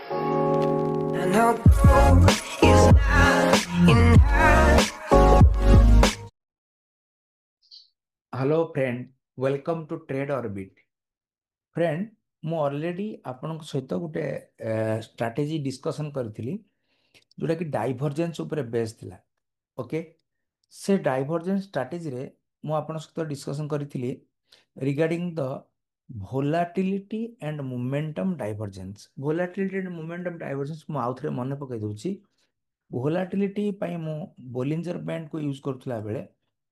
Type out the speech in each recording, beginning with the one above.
I know gold is not enough. Hello friend, welcome to Trade Orbit. Friend, ମୁଁ already ଆପଣଙ୍କ ସହିତ ଗୋଟେ strategy discussion କରିଥିଲି ଯୋଉଟା କି ଡାଇଭରଜେନ୍ସ ଉପରେ ବେସ୍ ଥିଲା। ଓକେ, ସେ ଡାଇଭରଜେନ୍ସ ଷ୍ଟ୍ରାଟେଜିରେ ମୁଁ ଆପଣଙ୍କ ସହିତ ଡିସ୍କସନ୍ କରିଥିଲି regarding the volatility and momentum divergence. Volatility and momentum divergence ମୁଁ ଆଉଥରେ ମନେ ପକାଇ ଦେଉଛି। ଭୋଲାଟିଲିଟି ପାଇଁ ମୁଁ ବୋଲିଞ୍ଜର ବ୍ୟାଣ୍ଡକୁ ୟୁଜ୍ କରୁଥିଲା ବେଳେ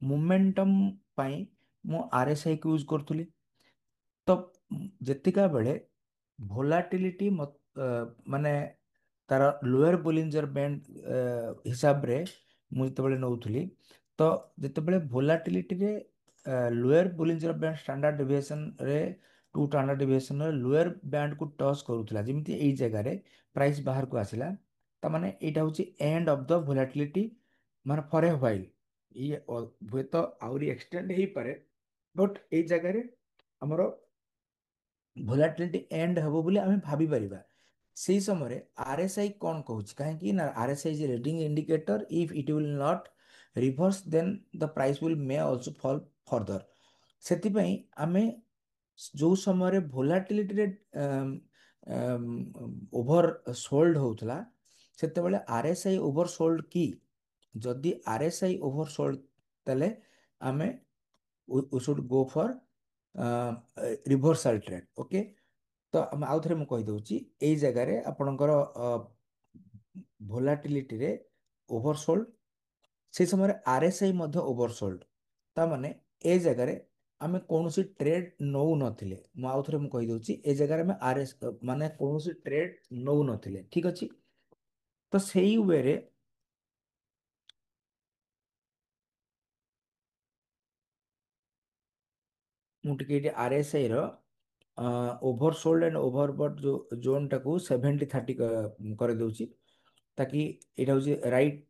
ମୋମେଣ୍ଟମ୍ ପାଇଁ ମୁଁ ଆର୍ଏସ୍ଆଇକୁ ୟୁଜ୍ କରୁଥିଲି। ତ ଯେତିକା ବେଳେ ଭୋଲାଟିଲିଟି ମାନେ ତାର ଲୋୟର ବୋଲିଞ୍ଜର ବ୍ୟାଣ୍ଡ ହିସାବରେ ମୁଁ ଯେତେବେଳେ ନେଉଥିଲି, ତ ଯେତେବେଳେ ଭୋଲାଟିଲିଟିରେ ଲୋୟର ବୋଲିଞ୍ଜର ବ୍ୟାଣ୍ଡ ଷ୍ଟାଣ୍ଡାର୍ଡ ଡିଭିଏସନରେ ଷ୍ଟାଣ୍ଡାର୍ଡ ଡିଭିଏସନରେ ଲୋୟର ବ୍ୟାଣ୍ଡକୁ ଟଚ୍ କରୁଥିଲା, ଯେମିତି ଏଇ ଜାଗାରେ ପ୍ରାଇସ୍ ବାହାରକୁ ଆସିଲା, ତାମାନେ ଏଇଟା ହେଉଛି ଏଣ୍ଡ ଅଫ୍ ଦ ଭୋଲାଟିଲିଟି, ମାନେ ଫର୍ ଏ ହ୍ୱାଇଲ୍। ଇଏ ହୁଏତ ଆହୁରି ଏକ୍ସଟେଣ୍ଡ ହେଇପାରେ, ବଟ୍ ଏଇ ଜାଗାରେ ଆମର ଭୋଲାଟିଲିଟି ଏଣ୍ଡ ହେବ ବୋଲି ଆମେ ଭାବିପାରିବା। ସେଇ ସମୟରେ ଆର୍ଏସ୍ଆଇ କ'ଣ କହୁଛି, କାହିଁକି ନା RSI is reading indicator, if it will not reverse then the price will may also fall further. ସେଥିପାଇଁ ଆମେ ଯେଉଁ ସମୟରେ ଭୋଲାଟିଲିଟିରେ ଓଭର ସୋଲ୍ଡ ହେଉଥିଲା, ସେତେବେଳେ ଆର୍ଏସ୍ଆଇ ଓଭର ସୋଲ୍ଡ କି ଯଦି ଆର୍ଏସ୍ଆଇ ଓଭର ସୋଲ୍ଡ, ତାହେଲେ ଆମେ we should go for reversal trade। Okay, ତ ଆମେ ଆଉଥରେ ମୁଁ କହିଦେଉଛି, ଏଇ ଜାଗାରେ ଆପଣଙ୍କର ଭୋଲାଟିଲିଟିରେ ଓଭରସୋଲ୍ଡ, ସେଇ ସମୟରେ ଆର୍ଏସ୍ଆଇ ମଧ୍ୟ ଓଭରସୋଲ୍ଡ, ତାମାନେ ଏ ଜାଗାରେ ଆମେ କୌଣସି ଟ୍ରେଡ ନଉନଥିଲେ। ମୁଁ ଆଉଥରେ ମୁଁ କହିଦେଉଛି, ଏ ଜାଗାରେ ଆମେ ମାନେ କୌଣସି ଟ୍ରେଡ ନଉନଥିଲେ। ଠିକ ଅଛି, ତ ସେଇ ୱେରେ ମୁଁ ଟିକେ ଏଠି ଆର୍ଏସ୍ଆଇ ର ଓଭରସୋଲ୍ଡ ଆଣ୍ଡ ଓଭରବଟ୍ ଯୋଉ ଜୋନ୍ଟାକୁ 70-30 କରିଦେଉଛି, ତାକି ଏଇଟା ହେଉଛି ରାଇଟ୍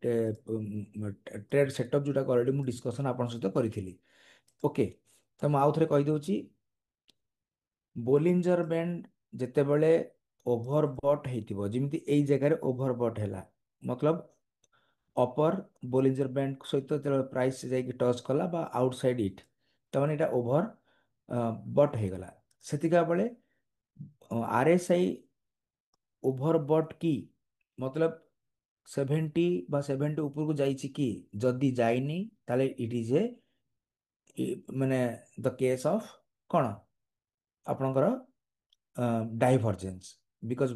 ଟ୍ରେଡ୍ ସେଟଅପ୍, ଯୋଉଟାକୁ ଅଲରେଡ଼ି ମୁଁ ଡିସ୍କସନ୍ ଆପଣଙ୍କ ସହିତ କରିଥିଲି। ଓକେ, ତ ମୁଁ ଆଉଥରେ କହିଦେଉଛି, ବୋଲିଞ୍ଜର ବ୍ୟାଣ୍ଡ ଯେତେବେଳେ ଓଭରବଟ୍ ହେଇଥିବ, ଯେମିତି ଏଇ ଜାଗାରେ ଓଭରବଟ୍ ହେଲା, ମତଲବ ଅପର ବୋଲିଞ୍ଜର ବ୍ୟାଣ୍ଡ ସହିତ ଯେତେବେଳେ ପ୍ରାଇସ୍ ଯାଇକି ଟଚ୍ କଲା ବା ଆଉଟସାଇଡ୍ ଇଟ୍, ତାମାନେ ଏଇଟା ଓଭର ବଟ୍ ହେଇଗଲା। ସେତିକା ବେଳେ ଆର୍ଏସ୍ଆଇ ଓଭରବଟ୍ କି ମତଲବ 70 ବା 70 ଉପରକୁ ଯାଇଛି କି, ଯଦି ଯାଇନି ତାହେଲେ ଇଟ୍ ଇଜ ମାନେ ଦ କେସ୍ ଅଫ୍ କ'ଣ ଆପଣଙ୍କର ଡାଇଭରଜେନ୍ସ, ବିକଜ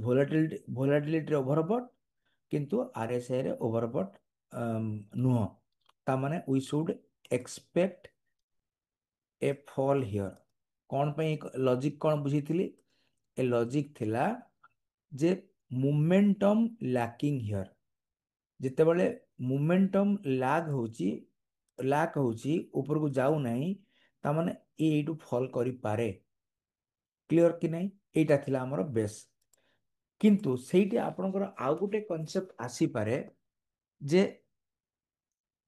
ଭୋଲାଟିଲିଟିରେ ଓଭରବଟ୍ କିନ୍ତୁ ଆର୍ଏସ୍ଆଇରେ ଓଭରବଟ୍ ନୁହଁ, ତାମାନେ we should expect a fall here. କ'ଣ ପାଇଁ ଲଜିକ୍ କ'ଣ ବୁଝିଥିଲି? ଏ ଲଜିକ୍ ଥିଲା ଯେ ମୋମେଣ୍ଟମ୍ ଲ୍ୟାକିଂ ହିୟର, ଯେତେବେଳେ ମୋମେଣ୍ଟମ୍ ଲ୍ୟାକ୍ ହେଉଛି, ଉପରକୁ ଯାଉନାହିଁ, ତାମାନେ ଏଇଠୁ ଫଲ୍ କରିପାରେ। କ୍ଲିଅର କି ନାହିଁ? ଏଇଟା ଥିଲା ଆମର ବେସ୍। କିନ୍ତୁ ସେଇଠି ଆପଣଙ୍କର ଆଉ ଗୋଟେ କନସେପ୍ଟ ଆସିପାରେ ଯେ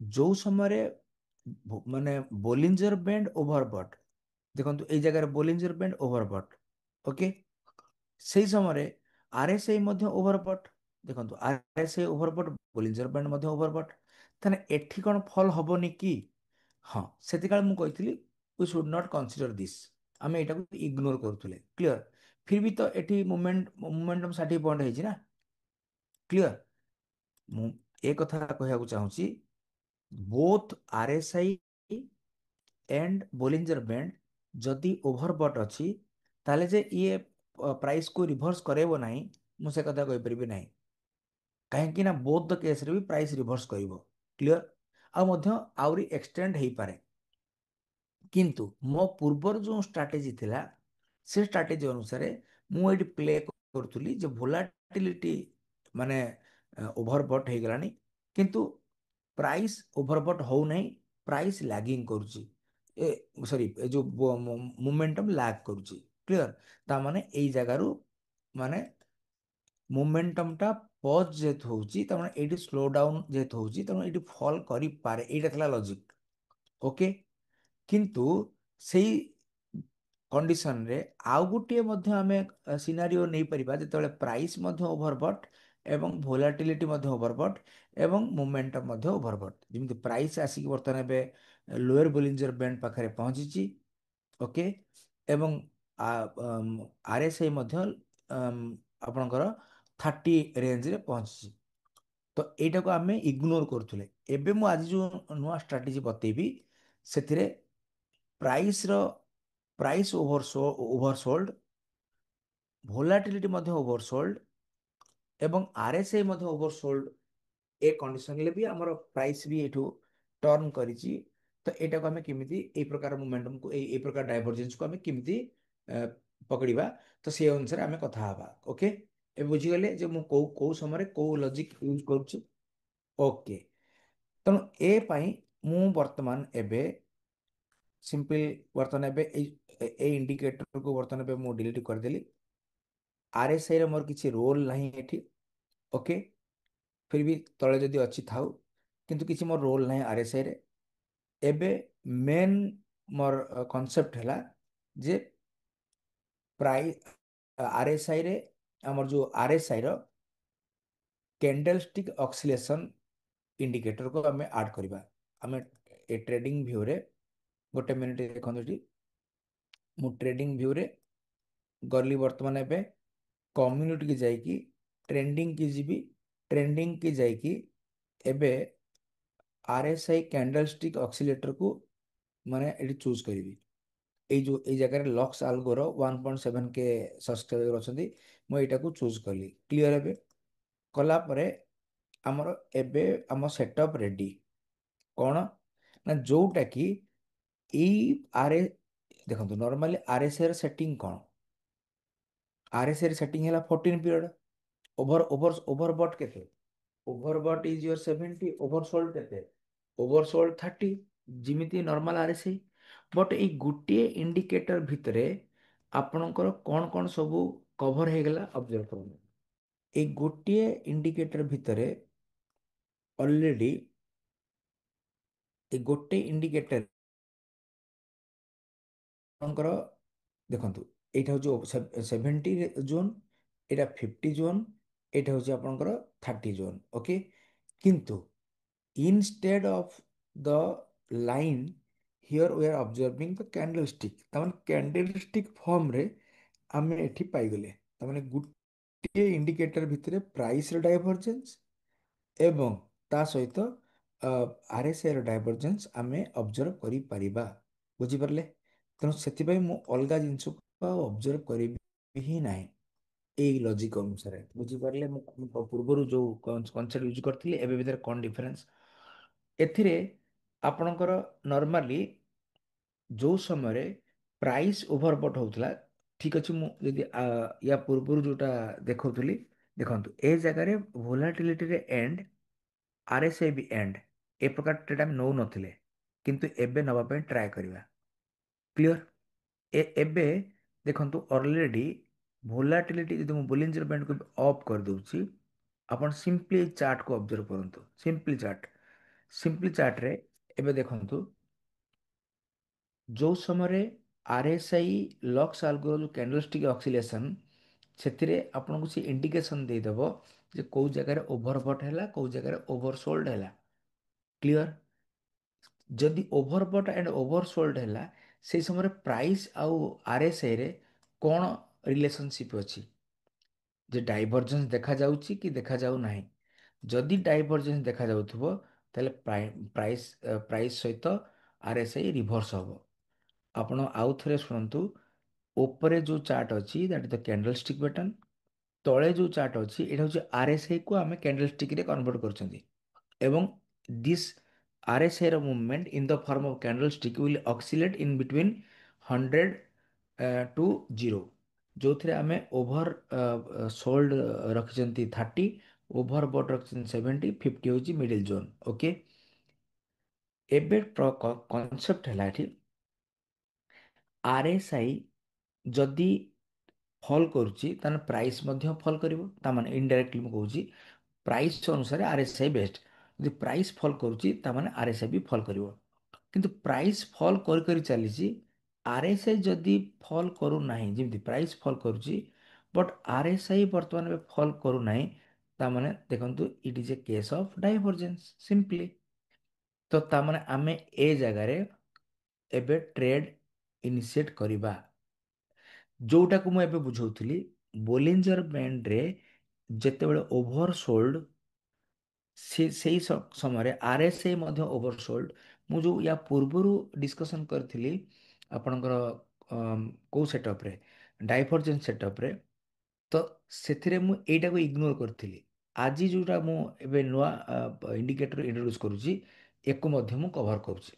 ଯୋଉ ସମୟରେ ମାନେ ବୋଲିଞ୍ଜର ବ୍ୟାଣ୍ଡ ଓଭରବଟ୍, ଦେଖନ୍ତୁ ଏଇ ଜାଗାରେ ବୋଲିଞ୍ଜର ବ୍ୟାଣ୍ଡ ଓଭରବଟ୍, ଓକେ, ସେଇ ସମୟରେ ଆର୍ଏସ୍ଆଇ ମଧ୍ୟ ଓଭରବଟ୍। ଦେଖନ୍ତୁ ଆର୍ଏସ୍ଆଇ ଓଭରବଟ୍, ବୋଲିଞ୍ଜର ବ୍ୟାଣ୍ଡ ମଧ୍ୟ ଓଭରବଟ୍, ତାହେଲେ ଏଠି କ'ଣ ଫଲ୍ ହବନି କି? ହଁ, ସେତିକାଳେ ମୁଁ କହିଥିଲି we should not consider this, ଆମେ ଏଇଟାକୁ ଇଗ୍ନୋର କରୁଥିଲେ। କ୍ଲିଅର? ଫିର ବି ତ ଏଠି ମୋମେଣ୍ଟମ୍ 60 ପଏଣ୍ଟ ହେଇଛି ନା। କ୍ଲିଅର? ମୁଁ ଏ କଥା କହିବାକୁ ଚାହୁଁଛି, ବୋଥ ଆର୍ଏସ୍ଆଇ एंड बोलिंजर बैंड जदि ओभरबट अच्छी, ताले जे ये प्राइस को रिभर्स करेबो नहीं, मु से कथा कहि परिबि नहीं, कहीं ना बोथ द केस रे भी प्राइस रिभर्स करिवो। क्लियर? आ मध्य आउरी एक्सटेंड हेई पारे, किंतु मो पूर्वर जो स्ट्रैटेजी थिला, से स्ट्रैटेजी अनुसार मु एटी प्ले करथुली जे वोलेटिलिटी माने ओभरबट हे गलानी, किंतु प्राइस ओभरबट हो नहीं, प्राइस लैगिंग करुची, ए सॉरी ए जो मोमेंटम लैग करुची। क्लियर? ता माने एई जगारु माने मोमेंटम टा पॉज जेत होउची, ता माने एटी स्लो डाउन जेत होउची, ता माने एटी फॉल करि पारे। एटा थला लॉजिक। ओके, किंतु सेई କଣ୍ଡିସନରେ ଆଉ ଗୋଟିଏ ମଧ୍ୟ ଆମେ ସିନାରିଓ ନେଇପାରିବା ଯେତେବେଳେ ପ୍ରାଇସ୍ ମଧ୍ୟ ଓଭରବଟ୍ ଏବଂ ଭୋଲାଟିଲିଟି ମଧ୍ୟ ଓଭରବଟ୍ ଏବଂ ମୋମେଣ୍ଟମ୍ ମଧ୍ୟ ଓଭରବଟ୍। ଯେମିତି ପ୍ରାଇସ୍ ଆସିକି ବର୍ତ୍ତମାନ ଏବେ ଲୋୟର ବୋଲିଞ୍ଜର ବ୍ୟାଣ୍ଡ ପାଖରେ ପହଞ୍ଚିଛି। ଓକେ। ଏବଂ ଆର୍ଏସ୍ଆଇ ମଧ୍ୟ ଆପଣଙ୍କର 30 ରେଞ୍ଜରେ ପହଞ୍ଚିଛି। ତ ଏଇଟାକୁ ଆମେ ଇଗ୍ନୋର କରୁଥିଲେ। ଏବେ ମୁଁ ଆଜି ଯେଉଁ ନୂଆ ଷ୍ଟ୍ରାଟେଜି ବତେଇବି ସେଥିରେ ପ୍ରାଇସ୍ର ପ୍ରାଇସ୍ ଓଭରସୋଲ୍ଡ, ଭୋଲାଟିଲିଟି ମଧ୍ୟ ଓଭରସୋଲ୍ଡ ଏବଂ ଆର୍ଏସ୍ଆଇ ମଧ୍ୟ ଓଭରସୋଲ୍ଡ, ଏ କଣ୍ଡିସନରେ ବି ଆମର ପ୍ରାଇସ୍ ବି ଏଠୁ ଟର୍ନ କରିଛି। ତ ଏଇଟାକୁ ଆମେ କେମିତି ଏଇ ପ୍ରକାର ମୋମେଣ୍ଟମକୁ ଏଇ ପ୍ରକାର ଡାଇଭରଜେନ୍ସକୁ ଆମେ କେମିତି ଅ, ପକଡ଼ିବା, ତ ସେ ଅନୁସାରେ ଆମେ କଥା ହେବା। ଓକେ। ଏବେ ବୁଝିଗଲେ ଯେ ମୁଁ କୋଉ କୋଉ ସମୟରେ କୋଉ ଲଜିକ୍ ୟୁଜ୍ କରୁଛି। ଓକେ। ତେଣୁ ଏ ପାଇଁ ମୁଁ ବର୍ତ୍ତମାନ ଏବେ ସିମ୍ପଲ ବର୍ତ୍ତମାନ ଏବେ ଏଇ ଇଣ୍ଡିକେଟରକୁ ବର୍ତ୍ତମାନ ଏବେ ମୁଁ ଡିଲିଟ୍ କରିଦେଲି। ଆର୍ଏସ୍ଆଇର ମୋର କିଛି ରୋଲ ନାହିଁ ଏଠି। ଓକେ। ଫିର ବି ତଳେ ଯଦି ଅଛି ଥାଉ, କିନ୍ତୁ କିଛି ମୋର ରୋଲ ନାହିଁ ଆର୍ଏସ୍ଆଇରେ। ଏବେ ମେନ୍ ମୋର କନସେପ୍ଟ ହେଲା ଯେ ପ୍ରାଇ ଆର୍ଏସ୍ଆଇରେ ଆମର ଯେଉଁ ଆର୍ଏସ୍ଆଇର କ୍ୟାଣ୍ଡେଲଷ୍ଟିକ୍ ଅକ୍ସିଲେସନ ଇଣ୍ଡିକେଟରକୁ ଆମେ ଆଡ୍ କରିବା। ଆମେ ଏ ଟ୍ରେଡିଂ ଭ୍ୟୁରେ ଗୋଟେ ମିନିଟ୍ ଦେଖନ୍ତୁ ଏଠି, ମୁଁ ଟ୍ରେଡିଂ ଭ୍ୟୁରେ ଗଲି ବର୍ତ୍ତମାନ ଏବେ କମ୍ୟୁନିଟି କି ଯାଇକି ଟ୍ରେଣ୍ଡିଂ କି ଯିବି। ଟ୍ରେଣ୍ଡିଂ କି ଯାଇକି ଏବେ ଆର୍ଏସ୍ଆଇ କ୍ୟାଣ୍ଡେଲଷ୍ଟିକ୍ ଅକ୍ସିଲେଟରକୁ ମାନେ ଏଠି ଚୁଜ୍ କରିବି। ଏଇ ଜାଗାରେ ଲକ୍ସ ଆଲଗୋର 1.7K ସବସ୍କ୍ରାଇବର ଅଛନ୍ତି। ମୁଁ ଏଇଟାକୁ ଚୁଜ୍ କଲି। କ୍ଲିଅର। ଏବେ କଲା ପରେ ଆମର ଏବେ ଆମ ସେଟଅପ୍ ରେଡି। କ'ଣ ନା ଯୋଉଟା କି ଏଇ ଆର୍ଏ ଦେଖନ୍ତୁ ନର୍ମାଲି ଆର୍ଏସ୍ଆଇ ର ସେଟିଂ କ'ଣ? ଆର୍ଏସ୍ଆଇ ର ସେଟିଂ ହେଲା 14 ପିରିୟଡ଼। ଓଭରବଟ୍ କେତେ? ଓଭରବଟ୍ ଇଜ ୟୋର 70, ଓଭରସୋଲ୍ଡ କେତେ? ଓଭରସୋଲ୍ଡ 30, ଯେମିତି ନର୍ମାଲ ଆର୍ଏସ୍ଆଇ। ବଟ୍ ଏଇ ଗୋଟିଏ ଇଣ୍ଡିକେଟର ଭିତରେ ଆପଣଙ୍କର କ'ଣ କ'ଣ ସବୁ କଭର ହେଇଗଲା ଅବଜର୍ଭ କରନ୍ତୁ। ଏଇ ଗୋଟିଏ ଇଣ୍ଡିକେଟର ଭିତରେ ଅଲରେଡି ଏ ଗୋଟେ ଇଣ୍ଡିକେଟର ଆପଣଙ୍କର ଦେଖନ୍ତୁ, ଏଇଟା ହେଉଛି 70 ଜୋନ୍, ଏଇଟା 50 ଜୋନ୍, ଏଇଟା ହେଉଛି ଆପଣଙ୍କର 30 ଜୋନ୍। ଓକେ। କିନ୍ତୁ instead of the line here we are observing the candlestick, ତାମାନେ କ୍ୟାଣ୍ଡେଲଷ୍ଟିକ୍ ଫର୍ମରେ ଆମେ ଏଠି ପାଇଗଲେ। ତାମାନେ ଗୋଟିଏ ଇଣ୍ଡିକେଟର ଭିତରେ ପ୍ରାଇସର ଡାଇଭରଜେନ୍ସ ଏବଂ ତା ସହିତ ଆର୍ଏସ୍ଆଇର ଡାଇଭରଜେନ୍ସ ଆମେ ଅବଜର୍ଭ କରିପାରିବା। ବୁଝିପାରିଲେ? ତେଣୁ ସେଥିପାଇଁ ମୁଁ ଅଲଗା ଜିନିଷକୁ ଆଉ ଅବଜର୍ଭ କରିବି ହିଁ ନାହିଁ ଏଇ ଲଜିକ୍ ଅନୁସାରେ। ବୁଝିପାରିଲେ? ମୁଁ ପୂର୍ବରୁ ଯୋଉ କନସେପ୍ଟ ୟୁଜ୍ କରିଥିଲି ଏବେ ଭିତରେ କ'ଣ ଡିଫରେନ୍ସ? ଏଥିରେ ଆପଣଙ୍କର ନର୍ମାଲି ଯୋଉ ସମୟରେ ପ୍ରାଇସ୍ ଓଭରବଟ୍ ହଉଥିଲା, ଠିକ ଅଛି, ମୁଁ ଯଦି ୟା ପୂର୍ବରୁ ଯୋଉଟା ଦେଖଉଥିଲି, ଦେଖନ୍ତୁ ଏ ଜାଗାରେ ଭୋଲାଟିଲିଟିରେ ଏଣ୍ଡ, ଆର୍ଏସ୍ଆଇ ବି ଏଣ୍ଡ, ଏ ପ୍ରକାର ଟ୍ରେଡ୍ ଆମେ ନଉନଥିଲେ, କିନ୍ତୁ ଏବେ ନେବା ପାଇଁ ଟ୍ରାଏ କରିବା। କ୍ଲିଅର? ଏବେ ଦେଖନ୍ତୁ ଅଲରେଡି ଭୋଲାଟିଲିଟି ଯଦି ମୁଁ ବୋଲିଞ୍ଜର ବ୍ୟାଣ୍ଡକୁ ଅଫ୍ କରିଦେଉଛି, ଆପଣ ସିମ୍ପଲି ଏଇ ଚାର୍ଟକୁ ଅବଜର୍ଭ କରନ୍ତୁ। ସିମ୍ପଲି ଚାର୍ଟରେ ଏବେ ଦେଖନ୍ତୁ ଯୋଉ ସମୟରେ ଆର୍ଏସ୍ଆଇ ଲକ୍ସ ଆଲଗୋର ଯୋଉ କ୍ୟାଣ୍ଡେଲଷ୍ଟିକ୍ ଅକ୍ସିଲେସନ, ସେଥିରେ ଆପଣଙ୍କୁ ସେ ଇଣ୍ଡିକେସନ ଦେଇଦେବ ଯେ କୋଉ ଜାଗାରେ ଓଭରବଟ୍ ହେଲା, କୋଉ ଜାଗାରେ ଓଭରସୋଲ୍ଡ ହେଲା। କ୍ଲିଅର? ଯଦି ଓଭରବଟ୍ ଆଣ୍ଡ ଓଭରସୋଲ୍ଡ ହେଲା, ସେଇ ସମୟରେ ପ୍ରାଇସ୍ ଆଉ ଆର୍ଏସ୍ଆଇରେ କ'ଣ ରିଲେସନସିପ୍ ଅଛି? ଯେ ଡାଇଭରଜେନ୍ସ ଦେଖାଯାଉଛି କି ଦେଖାଯାଉ ନାହିଁ? ଯଦି ଡାଇଭରଜେନ୍ସ ଦେଖାଯାଉଥିବ ତାହେଲେ ପ୍ରାଇସ୍ ସହିତ ଆର୍ଏସ୍ଆଇ ରିଭର୍ସ ହବ। ଆପଣ ଆଉ ଥରେ ଶୁଣନ୍ତୁ। ଉପରେ ଯୋଉ ଚାର୍ଟ ଅଛି ଦ୍ୟାଟ୍ ଇଜ ଦ କ୍ୟାଣ୍ଡେଲଷ୍ଟିକ୍ ପ୍ୟାଟର୍ନ, ତଳେ ଯୋଉ ଚାର୍ଟ ଅଛି ଏଇଟା ହେଉଛି ଆର୍ଏସ୍ଆଇ କୁ ଆମେ କ୍ୟାଣ୍ଡେଲଷ୍ଟିକରେ କନଭର୍ଟ କରୁଛନ୍ତି। ଏବଂ ଦିସ୍ RSI ର movement in the form of candlestick will oscillate in between 100 to 0, ଯୋଉଥିରେ ଆମେ ଓଭର ସୋଲ୍ଡ ରଖିଛନ୍ତି 30, ଓଭର ବଟ୍ ରଖିଛନ୍ତି 70, 50 ହେଉଛି ମିଡିଲ ଜୋନ୍। ଓକେ। ଏବେ କନସେପ୍ଟ ହେଲା ଏଠି RSI ଯଦି ଫଲ୍ କରୁଛି ତାହେଲେ ପ୍ରାଇସ୍ ମଧ୍ୟ ଫଲ୍ କରିବ। ତାମାନେ ଇନଡାଇରେକ୍ଟଲି ମୁଁ କହୁଛି ପ୍ରାଇସ୍ ଅନୁସାରେ RSI ବେଷ୍ଟ। ଯଦି ପ୍ରାଇସ୍ ଫଲ୍ କରୁଛି ତାମାନେ RSI ବି ଫଲ୍ କରିବ। କିନ୍ତୁ ପ୍ରାଇସ୍ ଫଲ୍ କରି କରି ଚାଲିଛି, RSI ଯଦି ଫଲ୍ କରୁନାହିଁ, ଯେମିତି ପ୍ରାଇସ୍ ଫଲ୍ କରୁଛି, ବଟ୍ RSI ବର୍ତ୍ତମାନ ଏବେ ଫଲ୍ କରୁନାହିଁ, ତାମାନେ ଦେଖନ୍ତୁ it is a case of divergence simply. ତ ତାମାନେ ଆମେ ଏ ଜାଗାରେ ଏବେ ଟ୍ରେଡ୍ ଇନିସିଏଟ୍ କରିବା, ଯୋଉଟାକୁ ମୁଁ ଏବେ ବୁଝଉଥିଲି। ବୋଲିଞ୍ଜର ବ୍ୟାଣ୍ଡରେ ଯେତେବେଳେ ଓଭରସୋଲ୍ଡ, ସେଇ ସମୟରେ RSI ମଧ୍ୟ ଓଭରସୋଲ୍ଡ। ମୁଁ ଯେଉଁ ୟା ପୂର୍ବରୁ ଡିସ୍କସନ୍ କରିଥିଲି ଆପଣଙ୍କର କୋଉ ସେଟଅପ୍ରେ, ଡାଇଭରଜେନ୍ସ ସେଟଅପ୍ରେ, ତ ସେଥିରେ ମୁଁ ଏଇଟାକୁ ଇଗ୍ନୋର କରିଥିଲି। ଆଜି ଯୋଉଟା ମୁଁ ଏବେ ନୂଆ ଇଣ୍ଡିକେଟର ଇଣ୍ଟ୍ରୋଡ୍ୟୁସ୍ କରୁଛି, ୟାକୁ ମଧ୍ୟ ମୁଁ କଭର କରୁଛି।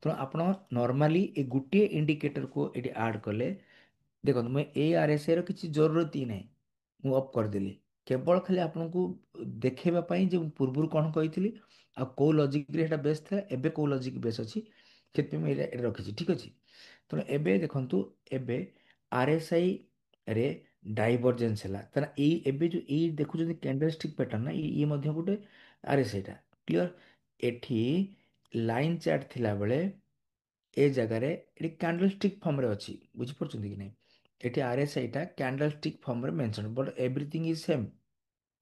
ତେଣୁ ଆପଣ ନର୍ମାଲି ଏ ଗୋଟିଏ ଇଣ୍ଡିକେଟରକୁ ଏଠି ଆଡ୍ କଲେ, ଦେଖନ୍ତୁ ମୁଁ ଏ RSI ର କିଛି ଜରୁରତ ହିଁ ନାହିଁ, ମୁଁ ଅଫ୍ କରିଦେଲି। କେବଳ ଖାଲି ଆପଣଙ୍କୁ ଦେଖେଇବା ପାଇଁ ଯେ ମୁଁ ପୂର୍ବରୁ କ'ଣ କହିଥିଲି ଆଉ କୋଉ ଲଜିକରେ ଏଟା ବେସ୍ ଥିଲା, ଏବେ କୋଉ ଲଜିକ ବେସ୍ ଅଛି, ସେଥିପାଇଁ ମୁଁ ଏଇଟା ରଖିଛି। ଠିକ ଅଛି। ତେଣୁ ଏବେ ଦେଖନ୍ତୁ, ଏବେ RSI ରେ ଡାଇଭରଜେନ୍ସ ହେଲା, ତାହେଲେ ଏଇ ଏବେ ଯୋଉ ଏଇ ଦେଖୁଛନ୍ତି କ୍ୟାଣ୍ଡେଲଷ୍ଟିକ୍ ପ୍ୟାଟର୍ନ ନା, ଇଏ ମଧ୍ୟ ଗୋଟେ RSI ଟା। କ୍ଲିୟର। ଏଠି ଲାଇନ୍ ଚାର୍ଟ ଥିଲା ବେଳେ ଏ ଜାଗାରେ ଏଠି କ୍ୟାଣ୍ଡେଲଷ୍ଟିକ୍ ଫର୍ମରେ ଅଛି, ବୁଝିପାରୁଛନ୍ତି କି ନାହିଁ? ଏଠି RSI ଟା କ୍ୟାଣ୍ଡେଲଷ୍ଟିକ୍ ଫର୍ମରେ mention, but everything is same.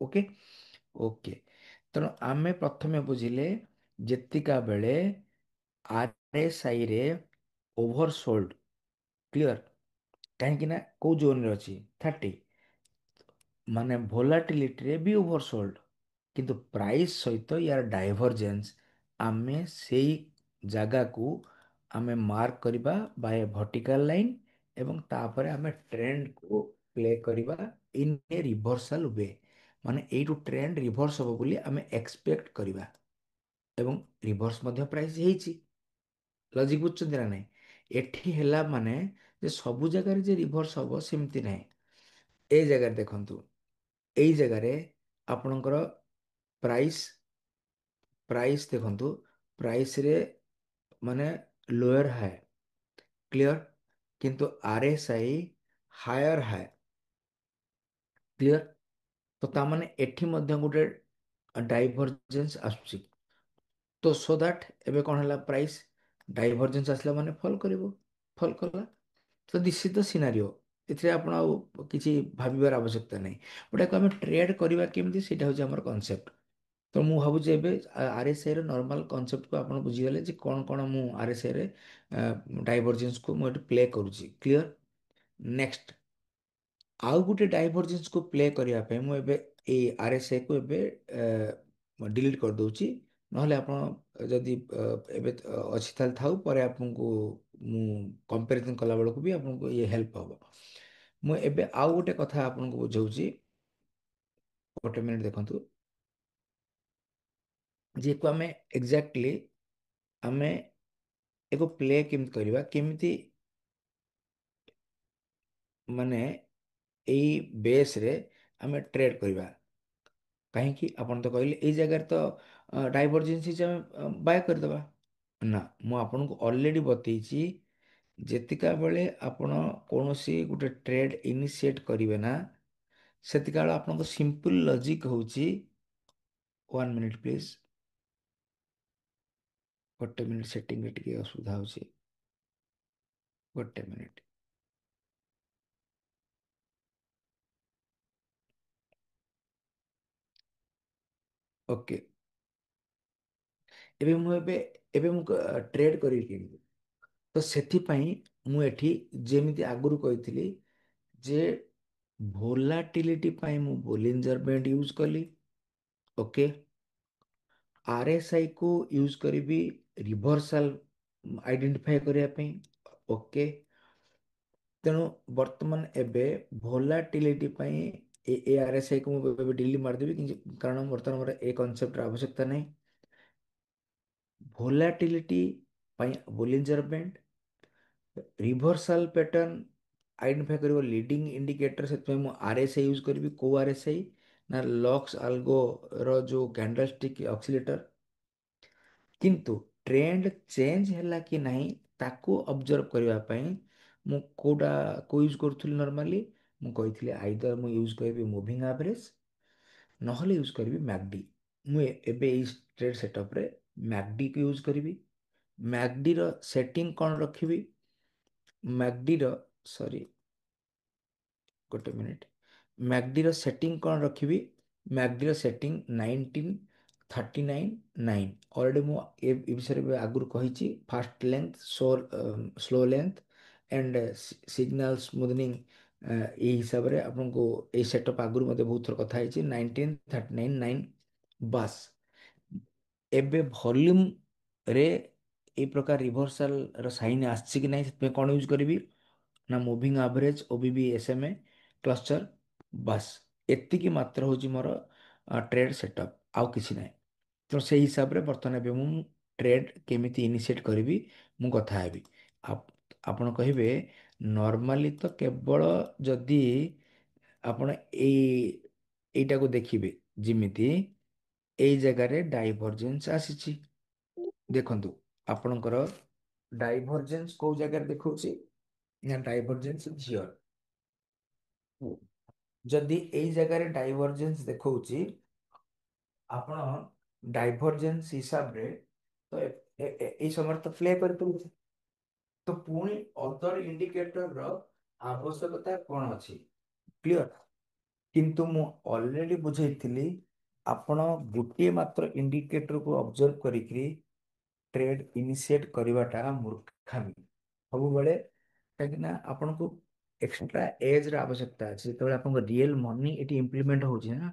Okay. Okay. ତେଣୁ ଆମେ ପ୍ରଥମେ ବୁଝିଲେ ଯେତିକା ବେଳେ RSI ରେ ଓଭରସୋଲ୍ଡ, କ୍ଲିୟର, କାହିଁକି ନା କୋଉ ଜୋନରେ ଅଛି 30, ମାନେ ଭୋଲାଟିଲିଟିରେ ବି ଓଭରସୋଲ୍ଡ, କିନ୍ତୁ ପ୍ରାଇସ୍ ସହିତ ୟାର ଡାଇଭରଜେନ୍ସ, ଆମେ ସେଇ ଜାଗାକୁ ଆମେ ମାର୍କ କରିବା ବାଏ ଭର୍ଟିକାଲ ଲାଇନ୍, ଏବଂ ତାପରେ ଆମେ ଟ୍ରେଣ୍ଡକୁ ପ୍ଲେ କରିବା ଇନ୍ ଏ ରିଭର୍ସାଲ ୱେ। ମାନେ ଏଇଠୁ ଟ୍ରେଣ୍ଡ ରିଭର୍ସ ହବ ବୋଲି ଆମେ ଏକ୍ସପେକ୍ଟ କରିବା, ଏବଂ ରିଭର୍ସ ମଧ୍ୟ ପ୍ରାଇସ୍ ହେଇଛି। ଲଜିକ ବୁଝୁଛନ୍ତି ନା ନାହିଁ? ଏଠି ହେଲା ମାନେ ଯେ ସବୁ ଜାଗାରେ ଯେ ରିଭର୍ସ ହବ ସେମିତି ନାହିଁ। ଏଇ ଜାଗାରେ ଦେଖନ୍ତୁ, ଏଇ ଜାଗାରେ ଆପଣଙ୍କର ପ୍ରାଇସ୍ ପ୍ରାଇସ୍ ଦେଖନ୍ତୁ, ପ୍ରାଇସ୍ରେ ମାନେ ଲୋୟର ହାଏ, କ୍ଲିୟର, କିନ୍ତୁ RSI ହାୟର ହାଏ, କ୍ଲିୟର। ତ ତାମାନେ ଏଠି ମଧ୍ୟ ଗୋଟେ ଡାଇଭରଜେନ୍ସ ଆସୁଛି। ତ ସୋ ଦ୍ୟାଟ୍ ଏବେ କ'ଣ ହେଲା, ପ୍ରାଇସ୍ ଡାଇଭରଜେନ୍ସ ଆସିଲା ମାନେ ଫଲ୍ କରିବ, ଫଲ୍ କଲା। ତ ଦିସ୍ ଇଜ୍ ଦ ସିନାରିଓ। ଏଥିରେ ଆପଣ ଆଉ କିଛି ଭାବିବାର ଆବଶ୍ୟକତା ନାହିଁ। ଗୋଟାକୁ ଆମେ ଟ୍ରେଡ୍ କରିବା କେମିତି, ସେଇଟା ହେଉଛି ଆମର କନସେପ୍ଟ। ତ ମୁଁ ଭାବୁଛି ଏବେ RSI ର ନର୍ମାଲ କନସେପ୍ଟକୁ ଆପଣ ବୁଝିଗଲେ ଯେ କ'ଣ କ'ଣ ମୁଁ RSI ରେ ଡାଇଭରଜେନ୍ସକୁ ମୁଁ ଏଠି ପ୍ଲେ କରୁଛି। କ୍ଲିୟର। ନେକ୍ସଟ, ଆଉ ଗୋଟେ ଡାଇଭରଜେନ୍ସକୁ ପ୍ଲେ କରିବା ପାଇଁ ମୁଁ ଏବେ ଏଇ RSI କୁ ଏବେ ଡିଲିଟ୍ କରିଦେଉଛି। ନହେଲେ ଆପଣ ଯଦି ଏବେ ଅଛି ତାହେଲେ ଥାଉ, ପରେ ଆପଣଙ୍କୁ ମୁଁ କମ୍ପାରିଜନ୍ କଲା ବେଳକୁ ବି ଆପଣଙ୍କୁ ଇଏ ହେଲ୍ପ ହବ। ମୁଁ ଏବେ ଆଉ ଗୋଟେ କଥା ଆପଣଙ୍କୁ ବୁଝାଉଛି, ଗୋଟେ ମିନିଟ୍ ଦେଖନ୍ତୁ। ଯେକୁ ଆମେ ଏକ୍ଜାକ୍ଟଲି ଆମେ ୟାକୁ ପ୍ଲେ କେମିତି କରିବା, କେମିତି ମାନେ ଏଇ ବେସ୍ରେ ଆମେ ଟ୍ରେଡ୍ କରିବା। କାହିଁକି ଆପଣ ତ କହିଲେ ଏଇ ଜାଗାରେ ତ ଡାଇଭରଜେନ୍ସ ହେଇଛି, ଆମେ ବାୟ କରିଦେବା। ନା, ମୁଁ ଆପଣଙ୍କୁ ଅଲରେଡି ବତେଇଛି, ଯେତିକା ବେଳେ ଆପଣ କୌଣସି ଗୋଟେ ଟ୍ରେଡ୍ ଇନିସିଏଟ୍ କରିବେ ନା, ସେତିକା ବେଳେ ଆପଣଙ୍କ ସିମ୍ପଲ ଲଜିକ୍ ହେଉଛି, 1 ମିନିଟ୍ ପ୍ଲିଜ୍, ଗୋଟେ ମିନିଟ୍, ସେଟିଂରେ ଟିକେ ଅସୁବିଧା ହେଉଛି, ଗୋଟେ ମିନିଟ୍। ଓକେ। ଏବେ ମୁଁ ଏବେ ଏବେ ମୁଁ ଟ୍ରେଡ୍ କରିବି କେମିତି? ତ ସେଥିପାଇଁ ମୁଁ ଏଠି ଯେମିତି ଆଗରୁ କହିଥିଲି ଯେ ଭୋଲାଟିଲିଟି ପାଇଁ ମୁଁ ବୋଲିଞ୍ଜର ବ୍ୟାଣ୍ଡ ୟୁଜ୍ କଲି। ଓକେ। RSI କୁ ୟୁଜ୍ କରିବି ରିଭର୍ସାଲ ଆଇଡେଣ୍ଟିଫାଏ କରିବା ପାଇଁ। ଓକେ। ତେଣୁ ବର୍ତ୍ତମାନ ଏବେ ଭୋଲାଟିଲିଟି ପାଇଁ ଏ RSI କୁ ମୁଁ ଏବେ ଡିଲିଟ୍ ମାରିଦେବି, କିନ୍ତୁ କାରଣ ବର୍ତ୍ତମାନ ମୋର ଏ କନସେପ୍ଟର ଆବଶ୍ୟକତା ନାହିଁ। ଭୋଲାଟିଲିଟି ପାଇଁ ବୋଲିଞ୍ଜର ବ୍ୟାଣ୍ଡ, ରିଭର୍ସାଲ ପ୍ୟାଟର୍ନ ଆଇଡେଣ୍ଟିଫାଏ କରିବ ଲିଡିଂ ଇଣ୍ଡିକେଟର, ସେଥିପାଇଁ ମୁଁ RSI ୟୁଜ୍ କରିବି। କୋଉ RSI ନା, ଲକ୍ସ ଆଲଗୋର ଯୋଉ କ୍ୟାଣ୍ଡେଲଷ୍ଟିକ୍ ଅକ୍ସିଲେଟର। କିନ୍ତୁ ଟ୍ରେଣ୍ଡ ଚେଞ୍ଜ ହେଲା କି ନାହିଁ ତାକୁ ଅବଜର୍ଭ କରିବା ପାଇଁ ମୁଁ କୋଉ ୟୁଜ୍ କରୁଥିଲି ନର୍ମାଲି, ମୁଁ କହିଥିଲି ଆଇଦର ମୁଁ ୟୁଜ୍ କରିବି ମୁଭିଂ ଆଭରେଜ, ନହେଲେ ୟୁଜ୍ କରିବି ମ୍ୟାକଡି। ମୁଁ ଏବେ ଏଇ ଟ୍ରେଡ୍ ସେଟଅପ୍ରେ ମ୍ୟାକଡିକୁ ୟୁଜ୍ କରିବି। ମ୍ୟାକଡିର ସେଟିଂ କ'ଣ ରଖିବି ମ୍ୟାକଡିର ସରି ଗୋଟେ ମିନିଟ୍ ମ୍ୟାକଡିର ସେଟିଂ କ'ଣ ରଖିବି? ମ୍ୟାକଡିର ସେଟିଂ 1939 ଅଲରେଡ଼ି ମୁଁ ଏ ବିଷୟରେ ବି ଆଗରୁ କହିଛି। Fast length slow length and signal smoothing ଏଇ ହିସାବରେ ଆପଣଙ୍କୁ ଏଇ ସେଟଅପ୍ ଆଗରୁ ମଧ୍ୟ ବହୁତ ଥର କଥା ହେଇଛି। 1939 ବାସ୍। ଏବେ ଭଲ୍ୟୁମ ରେ ଏଇ ପ୍ରକାର ରିଭର୍ସାଲ ର ସାଇନ୍ ଆସିଛି କି ନାହିଁ ସେଥିପାଇଁ କ'ଣ ୟୁଜ୍ କରିବି ନା ମୁଭିଂ ଆଭରେଜ ଓବିବି ଏସ୍ଏମ୍ଏ କ୍ଲଚର। ବାସ୍ ଏତିକି ମାତ୍ର ହେଉଛି ମୋର ଟ୍ରେଡ୍ ସେଟଅପ୍, ଆଉ କିଛି ନାହିଁ। ତ ସେଇ ହିସାବରେ ବର୍ତ୍ତମାନ ଏବେ ମୁଁ ଟ୍ରେଡ୍ କେମିତି ଇନିସିଏଟ୍ କରିବି ମୁଁ କଥା ହେବି। ଆପ- ଆପଣ କହିବେ ନର୍ମାଲି ତ କେବଳ ଯଦି ଆପଣ ଏଇଟାକୁ ଦେଖିବେ, ଯେମିତି ଏଇ ଜାଗାରେ ଡାଇଭରଜେନ୍ସ ଆସିଛି। ଦେଖନ୍ତୁ ଆପଣଙ୍କର ଡାଇଭରଜେନ୍ସ କୋଉ ଜାଗାରେ ଦେଖଉଛି ନା ଡାଇଭରଜେନ୍ସ ଝିଅ। ଯଦି ଏଇ ଜାଗାରେ ଡାଇଭରଜେନ୍ସ ଦେଖଉଛି, ଆପଣ ଡାଇଭରଜେନ୍ସ ହିସାବରେ ତ ଏଇ ସମୟରେ ତ ପ୍ଲେ କରିପାରିବେ। ତ ପୁଣି ଅଦର ଇଣ୍ଡିକେଟର ଆବଶ୍ୟକତା କ'ଣ ଅଛି? କ୍ଲିଅର? କିନ୍ତୁ ମୁଁ ଅଲରେଡି ବୁଝେଇଥିଲି, ଆପଣ ଗୋଟିଏ ମାତ୍ର ଇଣ୍ଡିକେଟରକୁ ଅବଜର୍ଭ କରିକି ଟ୍ରେଡ୍ ଇନିସିଏଟ୍ କରିବାଟା ମୂର୍ଖାମି ସବୁବେଳେ। କାହିଁକିନା ଆପଣଙ୍କୁ ଏକ୍ସଟ୍ରା ଏଜ୍ ର ଆବଶ୍ୟକତା ଅଛି। ଯେତେବେଳେ ଆପଣଙ୍କ ରିଏଲ ମନି ଏଠି ଇମ୍ପ୍ଲିମେଣ୍ଟ ହଉଛି ନା,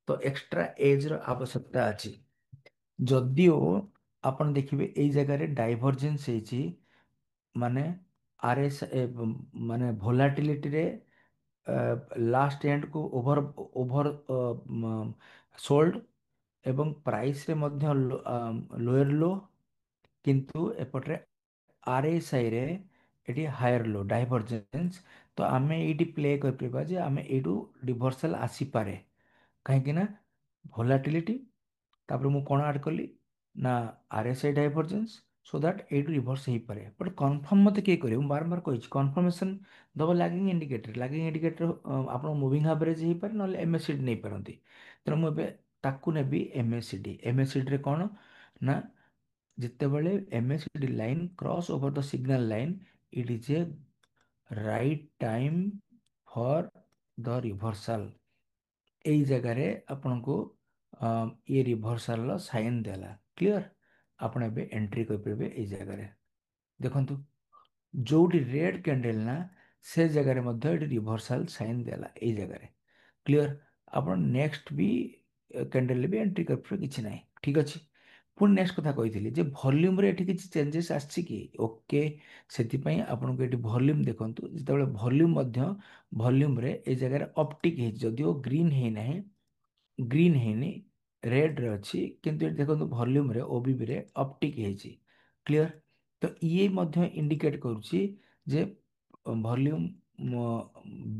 ତ ଏକ୍ସଟ୍ରା ଏଜ୍ ର ଆବଶ୍ୟକତା ଅଛି। ଯଦିଓ ଆପଣ ଦେଖିବେ ଏଇ ଜାଗାରେ ଡାଇଭରଜେନ୍ସ ହେଇଛି, ମାନେ ଆରଏସ୍ ମାନେ ଭୋଲାଟିଲିଟିରେ ଲାଷ୍ଟ ଏଣ୍ଡକୁ ଓଭର ଓଭର ସୋଲ୍ଡ ଏବଂ ପ୍ରାଇସରେ ମଧ୍ୟ ଲୋୟର ଲୋ, କିନ୍ତୁ ଏପଟରେ ଆରଏସ୍ଆଇରେ ଏଠି ହାୟର ଲୋ ଡାଇଭରଜେନ୍ସ। ତ ଆମେ ଏଇଠି ପ୍ଲେ କରିପାରିବା ଯେ ଆମେ ଏଇଠୁ ରିଭର୍ସାଲ ଆସିପାରେ। କାହିଁକି ନା ଭୋଲାଟିଲିଟି, ତାପରେ ମୁଁ କ'ଣ ଆଡ୍ କଲି ନା ଆରଏସ୍ଆଇ ଡାଇଭରଜେନ୍ସ, ସୋ ଦ୍ୟାଟ୍ ଏଇଠୁ ରିଭର୍ସ ହେଇପାରେ। ବଟ୍ କନଫର୍ମ ମୋତେ କିଏ କରିବ? ମୁଁ ବାରମ୍ବାର କହିଛି କନଫର୍ମେସନ ଦବ ଲାଗିଂ ଇଣ୍ଡିକେଟର। ଲାଗିଂ ଇଣ୍ଡିକେଟର ଆପଣ ମୁଭିଂ ଆଭରେଜ ହେଇପାରେ, ନହେଲେ ଏମଏସିଡି ନେଇପାରନ୍ତି। ତେଣୁ ମୁଁ ଏବେ ତାକୁ ନେବି ଏମଏସିଡି। ଏମଏସିଡିରେ କ'ଣ ନା ଯେତେବେଳେ MACD line cross over the signal line, it is a right time for the reversal. ଏଇ ଜାଗାରେ ଆପଣଙ୍କୁ ଇଏ ରିଭର୍ସାଲର ସାଇନ୍ ଦେଲା। କ୍ଲିଅର? ଆପଣ ଏବେ ଏଣ୍ଟ୍ରି କରିପାରିବେ ଏଇ ଜାଗାରେ। ଦେଖନ୍ତୁ ଯୋଉଠି ରେଡ୍ କ୍ୟାଣ୍ଡେଲ ନା, ସେ ଜାଗାରେ ମଧ୍ୟ ଏଠି ରିଭର୍ସାଲ ସାଇନ୍ ଦେଲା ଏଇ ଜାଗାରେ। କ୍ଲିଅର? ଆପଣ ନେକ୍ସଟ ବି କ୍ୟାଣ୍ଡେଲରେ ବି ଏଣ୍ଟ୍ରି କରିପାରିବେ, କିଛି ନାହିଁ। ଠିକ୍ ଅଛି। ପୁଣି ନେକ୍ସଟ କଥା କହିଥିଲି ଯେ ଭଲ୍ୟୁମରେ ଏଠି କିଛି ଚେଞ୍ଜେସ୍ ଆସିଛି କି? ଓକେ, ସେଥିପାଇଁ ଆପଣଙ୍କୁ ଏଠି ଭଲ୍ୟୁମ ଦେଖନ୍ତୁ। ଯେତେବେଳେ ଭଲ୍ୟୁମ ମଧ୍ୟ ଭଲ୍ୟୁମରେ ଏଇ ଜାଗାରେ ଅପଟିକ୍ ହେଇଛି, ଯଦିଓ ଗ୍ରୀନ୍ ହେଇନାହିଁ, ଗ୍ରୀନ୍ ହେଇନି, ରେଡ୍ରେ ଅଛି, କିନ୍ତୁ ଏଠି ଦେଖନ୍ତୁ ଭଲ୍ୟୁମରେ ଓବିବିରେ ଅପଟିକ୍ ହେଇଛି। କ୍ଲିଅର? ତ ଇଏ ମଧ୍ୟ ଇଣ୍ଡିକେଟ୍ କରୁଛି ଯେ volume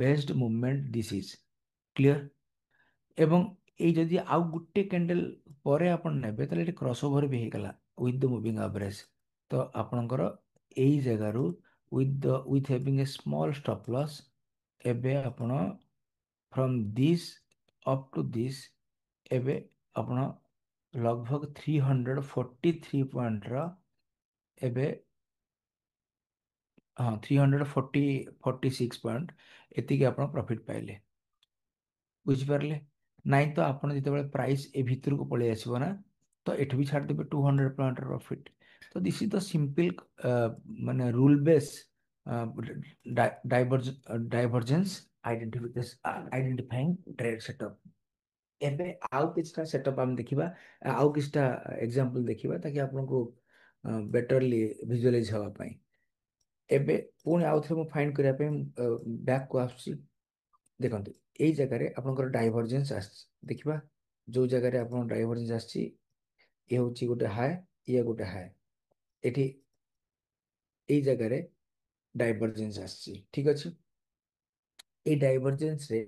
based movement this is. Clear? ଏବଂ ଏଇ ଯଦି ଆଉ ଗୋଟେ କ୍ୟାଣ୍ଡେଲ ପରେ ଆପଣ ନେବେ, ତାହେଲେ ଏଠି କ୍ରସ୍ ଓଭର ବି ହେଇଗଲା ୱିଥ୍ ଦ ମୁଭିଂ ଆଭରେଜ। ତ ଆପଣଙ୍କର ଏଇ ଜାଗାରୁ with having A small stop loss, ଏବେ ଆପଣ from this up to this, ଏବେ ଆପଣ लगभग 343 ପଏଣ୍ଟର ଏବେ, ହଁ 346 ପଏଣ୍ଟ, ଏତିକି ଆପଣ ପ୍ରଫିଟ୍ ପାଇଲେ। ବୁଝିପାରିଲେ? ନାଇଁ ତ ଆପଣ ଯେତେବେଳେ ପ୍ରାଇସ୍ ଏ ଭିତରକୁ ପଳେଇ ଆସିବ ନା, ତ ଏଠି ବି ଛାଡ଼ିଦେବେ 200 ପଏଣ୍ଟର ପ୍ରଫିଟ୍। ତ ଦିସ୍ ଇଜ ଦ ସିମ୍ପଲ ମାନେ ରୁଲ୍ ବେସ୍ ଡାଇଭରଜେନ୍ସ ଆଇଡେଣ୍ଟିଫାଇଂ ଟ୍ରେଡ୍ ସେଟଅପ୍। ଏବେ ଆଉ କିଛିଟା ସେଟଅପ୍ ଆମେ ଦେଖିବା, ଆଉ କିଛିଟା ଏକ୍ସାମ୍ପଲ ଦେଖିବା, ତାକି ଆପଣଙ୍କୁ ବେଟରଲି ଭିଜୁଆଲାଇଜ ହେବା ପାଇଁ। ଏବେ ପୁଣି ଆଉଥରେ ମୁଁ ଫାଇଣ୍ଡ କରିବା ପାଇଁ ବ୍ୟାକକୁ ଆସୁଛି। ଦେଖନ୍ତୁ ଏଇ ଜାଗାରେ ଆପଣଙ୍କର ଡାଇଭରଜେନ୍ସ ଆସିଛି, ଦେଖିବା ଯୋଉ ଜାଗାରେ ଆପଣଙ୍କ ଡାଇଭରଜେନ୍ସ ଆସିଛି, ଇଏ ହେଉଛି ଗୋଟେ ହାଏ, ଇଏ ଗୋଟେ ହାଏ। ଏଠି ଏଇ ଜାଗାରେ ଡାଇଭରଜେନ୍ସ ଆସିଛି। ଠିକ ଅଛି। ଏଇ ଡାଇଭରଜେନ୍ସରେ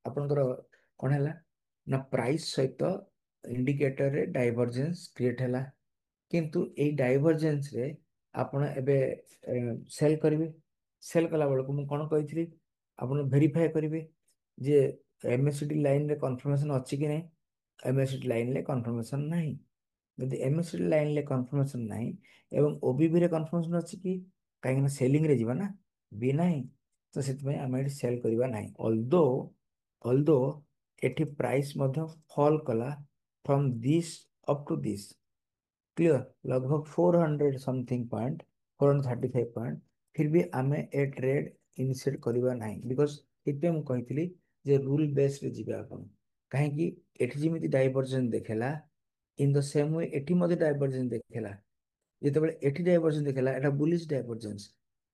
ଆପଣଙ୍କର କ'ଣ ହେଲା ନା ପ୍ରାଇସ୍ ସହିତ ଇଣ୍ଡିକେଟରରେ ଡାଇଭରଜେନ୍ସ କ୍ରିଏଟ ହେଲା। କିନ୍ତୁ ଏଇ ଡାଇଭରଜେନ୍ସରେ ଆପଣ ଏବେ ସେଲ୍ କରିବେ। ସେଲ୍ କଲା ବେଳକୁ ମୁଁ କ'ଣ କହିଥିଲି, ଆପଣ ଭେରିଫାଏ କରିବେ ଯେ ଏମଏସିଡି ଲାଇନରେ କନଫର୍ମେସନ ଅଛି କି ନାହିଁ। ଏମଏସିଡି ଲାଇନରେ କନଫର୍ମେସନ ନାହିଁ। ଯଦି ଏମଏସିଡି ଲାଇନରେ କନଫର୍ମେସନ ନାହିଁ ଏବଂ ଓବିବିରେ କନଫର୍ମେସନ ଅଛି କି, କାହିଁକିନା ସେଲିଂରେ ଯିବା ନା, ବି ନାହିଁ, ତ ସେଥିପାଇଁ ଆମେ ଏଠି ସେଲ୍ କରିବା ନାହିଁ। ଅଲଦୋ ଏଠି ପ୍ରାଇସ୍ ମଧ୍ୟ ଫଲ୍ କଲା from this up to this, clear, लगभग 400 समथिंग पॉइंट, 435 पॉइंट, फिर भी आमे ए ट्रेड इनिशिएट करबा नाही, बिकॉज इते मु कहितली जे रूल बेस रे जिबे आपण, काहे कि एठी जिमिति डाइवर्जन देखेला, इन द सेम वे एठी मध्ये डाइवर्जन देखेला, जेतेबेले एठी डाइवर्जन देखेला एटा बुलिश डाइवर्जेंस,